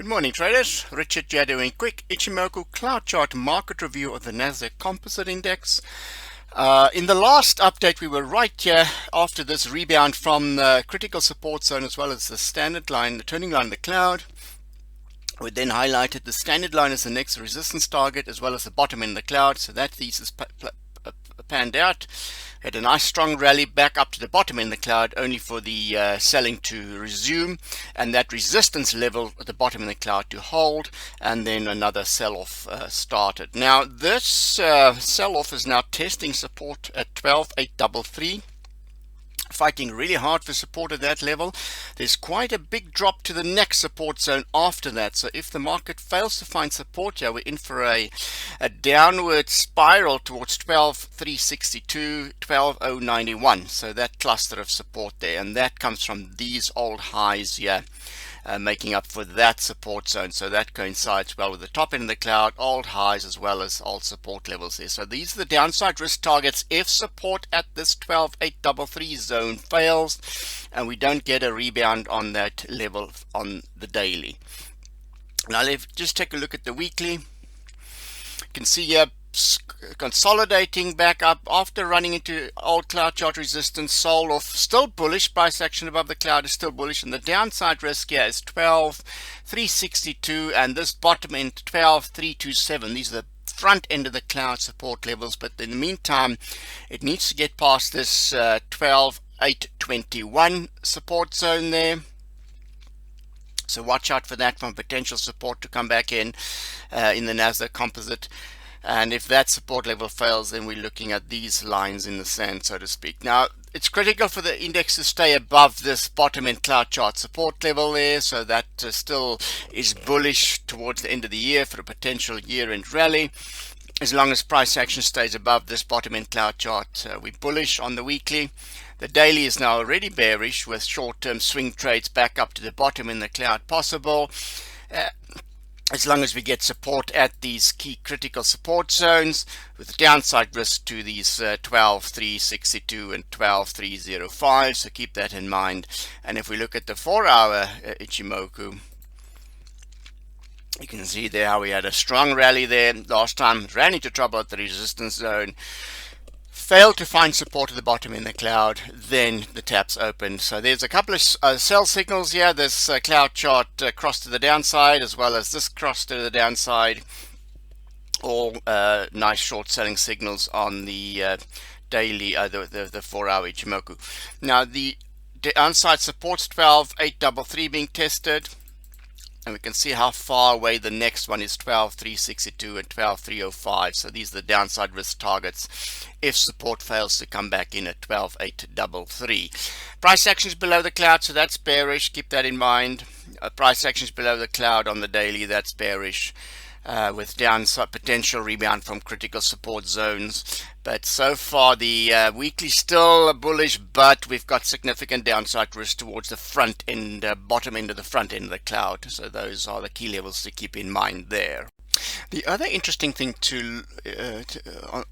morning traders, Richard here doing quick Ichimoku cloud chart market review of the NASDAQ Composite Index. In the last update we were right here after this rebound from the critical support zone as well as the standard line, the turning line in the cloud. We then highlighted the standard line as the next resistance target as well as the bottom in the cloud, so that thesis panned out. Had a nice strong rally back up to the bottom in the cloud, only for the selling to resume and that resistance level at the bottom in the cloud to hold, and then another sell-off started. Now this sell-off is now testing support at 12,833. Fighting really hard for support at that level. There's quite a big drop to the next support zone after that, so if the market fails to find support here, we're in for a downward spiral towards 12,362, 12,091. So that cluster of support there, and that comes from these old highs here, making up for that support zone. So that coincides well with the top end of the cloud, old highs as well as old support levels there. So these are the downside risk targets if support at this 12,833 zone fails and we don't get a rebound on that level on the daily. Now let's just take a look at the weekly. You can see here consolidating back up after running into old cloud chart resistance, sold off, still bullish. Price action above the cloud is still bullish, and the downside risk here is 12,362 and this bottom end 12,327. These are the front end of the cloud support levels, but in the meantime it needs to get past this 12,821 support zone there. So watch out for that from potential support to come back in the NASDAQ Composite. And if that support level fails, then we're looking at these lines in the sand, so to speak. Now, it's critical for the index to stay above this bottom end cloud chart support level there, so that still is bullish towards the end of the year for a potential year-end rally. As long as price action stays above this bottom end cloud chart, we're bullish on the weekly. The daily is now already bearish with short-term swing trades back up to the bottom in the cloud possible. As long as we get support at these key critical support zones, with downside risk to these 12,362 and 12,305, so keep that in mind. And if we look at the 4-hour Ichimoku, you can see there how we had a strong rally there. Last time ran into trouble at the resistance zone, failed to find support at the bottom in the cloud, then the taps opened. So there's a couple of sell signals here. This cloud chart crossed to the downside as well as this cross to the downside. All nice short selling signals on the daily, the 4-hour Ichimoku. Now the downside supports 12,833 being tested. And we can see how far away the next one is, 12,362 and 12,305. So these are the downside risk targets if support fails to come back in at 12,833. Price action is below the cloud, so that's bearish. Keep that in mind. Price action is below the cloud on the daily, that's bearish. With downside potential rebound from critical support zones. But so far the weekly still bullish, but we've got significant downside risk towards the front end, bottom end of the front end of the cloud. So those are the key levels to keep in mind there. The other interesting thing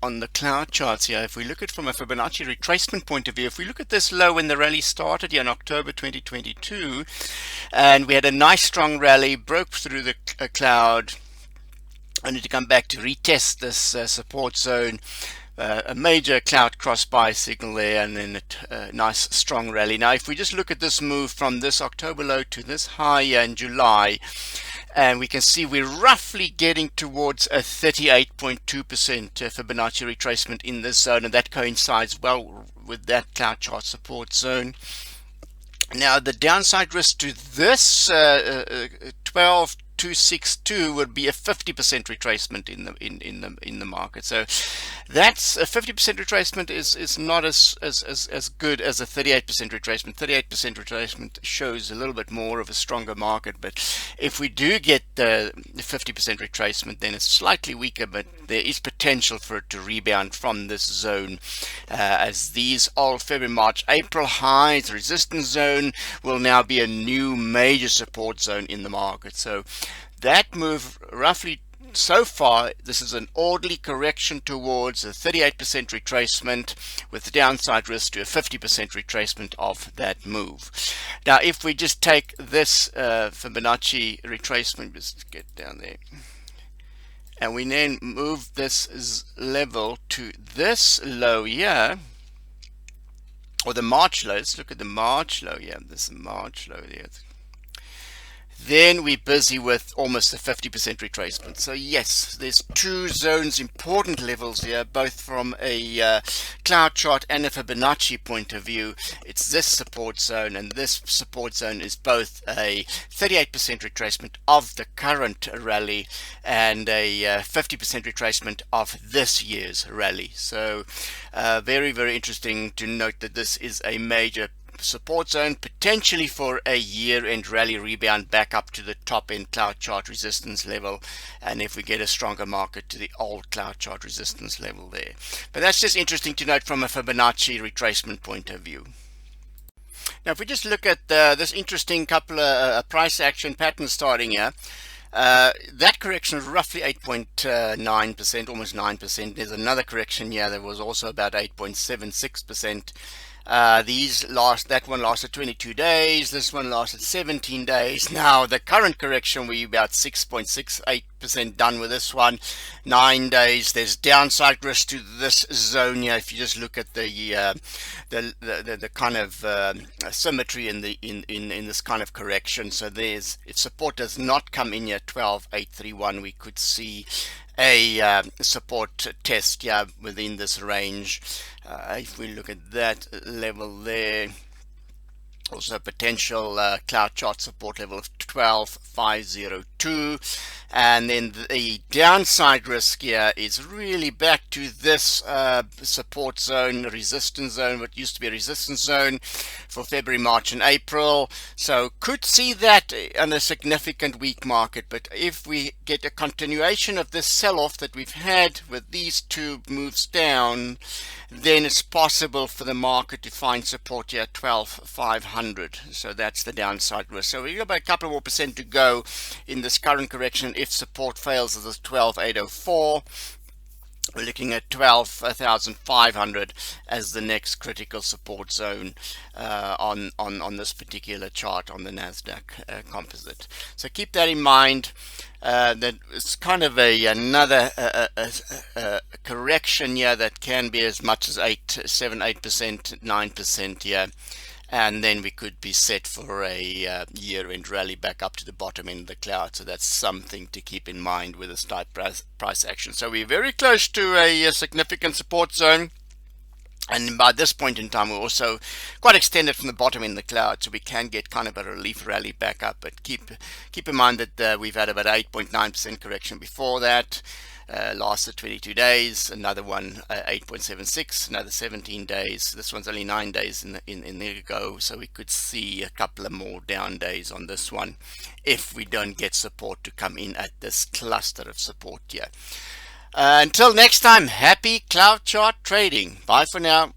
on the cloud charts here, if we look at from a Fibonacci retracement point of view, if we look at this low when the rally started here in October 2022, and we had a nice strong rally, broke through the cloud, only to come back to retest this support zone, a major cloud cross buy signal there, and then a nice strong rally. Now if we just look at this move from this October low to this high in July, and we can see we're roughly getting towards a 38.2% Fibonacci retracement in this zone, and that coincides well with that cloud chart support zone. Now the downside risk to this 12,262 would be a 50% retracement in the market. So that's a 50% retracement is not as good as a 38% retracement. 38% retracement shows a little bit more of a stronger market, but if we do get the 50% retracement, then it's slightly weaker, but there is potential for it to rebound from this zone, as these old February, March, April highs, resistance zone, will now be a new major support zone in the market. So that move roughly so far, this is an orderly correction towards a 38% retracement with the downside risk to a 50% retracement of that move. Now, if we just take this Fibonacci retracement, just get down there, and we then move this level to this low here, or the March low. Let's look at the March low. Yeah, this is March low there. Then we're busy with almost a 50% retracement. So yes, there's two zones, important levels here, both from a cloud chart and a Fibonacci point of view. It's this support zone, and this support zone is both a 38% retracement of the current rally and a 50% retracement of this year's rally. So very, very interesting to note that this is a major support zone, potentially for a year-end rally rebound back up to the top end cloud chart resistance level, and if we get a stronger market, to the old cloud chart resistance level there. But that's just interesting to note from a Fibonacci retracement point of view. Now, if we just look at this interesting couple of price action patterns starting here, that correction is roughly 8.9%, almost 9%. There's another correction here that was also about 8.76%. That one lasted 22 days, this one lasted 17 days. Now the current correction, we're about 6.68% done with this one. 9 days. There's downside risk to this zone here. If you just look at the kind of symmetry in this kind of correction, so if support does not come in here 12.831, we could see a support test within this range. If we look at that level there, also potential cloud chart support level of 12.502, and then the downside risk here is really back to this support zone, resistance zone, what used to be a resistance zone for February, March and April. So could see that on a significant weak market, but if we get a continuation of this sell-off that we've had with these two moves down, then it's possible for the market to find support here at 12,500. So that's the downside risk. So we've got about a couple more percent to go in this current correction. If support fails at this 12,804, we're looking at 12,500 as the next critical support zone on this particular chart on the NASDAQ Composite. So keep that in mind. That it's kind of another correction here that can be as much as 8%, 9% here, and then we could be set for a year-end rally back up to the bottom end of the cloud. So that's something to keep in mind with this type price action. So we're very close to a significant support zone. And by this point in time, we're also quite extended from the bottom in the cloud, so we can get kind of a relief rally back up. But keep in mind that we've had about 8.9% correction before that, lasted 22 days. Another one 8.76, another 17 days. This one's only 9 days in there ago, so we could see a couple of more down days on this one if we don't get support to come in at this cluster of support here. Until next time, happy cloud chart trading. Bye for now.